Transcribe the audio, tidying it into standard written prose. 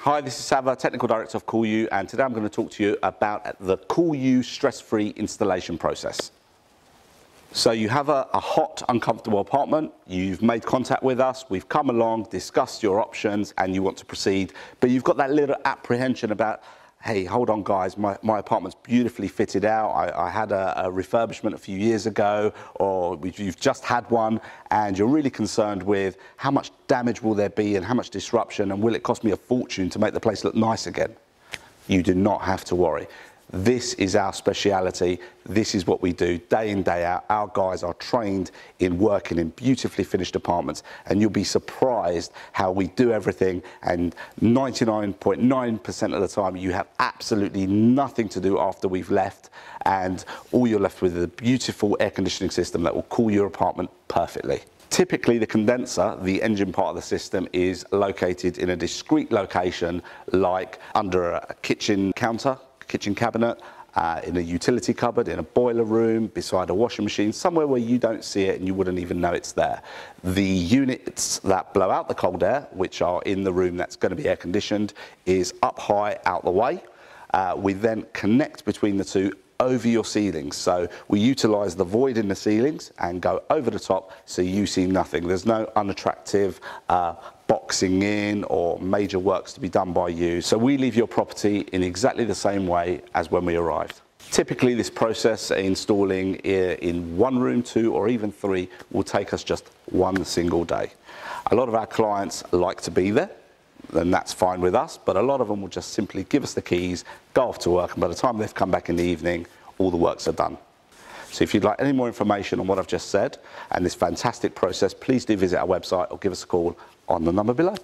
Hi, this is Sava, Technical Director of CoolU, and today I'm going to talk to you about the CoolU stress-free installation process. So you have a hot, uncomfortable apartment, you've made contact with us, we've come along, discussed your options, and you want to proceed, but you've got that little apprehension about, hey, hold on guys, my apartment's beautifully fitted out, I had a refurbishment a few years ago, or you've just had one, and you're really concerned with how much damage will there be and how much disruption, and will it cost me a fortune to make the place look nice again? You do not have to worry. This is our speciality. This is what we do day in, day out. Our guys are trained in working in beautifully finished apartments, and you'll be surprised how we do everything, and 99.9% of the time you have absolutely nothing to do after we've left, and all you're left with is a beautiful air conditioning system that will cool your apartment perfectly. Typically, the condenser, the engine part of the system, is located in a discrete location, like under a kitchen counter, kitchen cabinet, in a utility cupboard, in a boiler room, beside a washing machine, somewhere where you don't see it and you wouldn't even know it's there. The units that blow out the cold air, which are in the room that's going to be air conditioned, is up high, out the way. We then connect between the two over your ceilings. So we utilise the void in the ceilings and go over the top so you see nothing. There's no unattractive boxing in or major works to be done by you. So we leave your property in exactly the same way as when we arrived. Typically this process, installing in one room, two or even three, will take us just one single day. A lot of our clients like to be there, then that's fine with us, but a lot of them will just simply give us the keys, go off to work, and by the time they've come back in the evening, all the works are done. So if you'd like any more information on what I've just said and this fantastic process, please do visit our website or give us a call on the number below.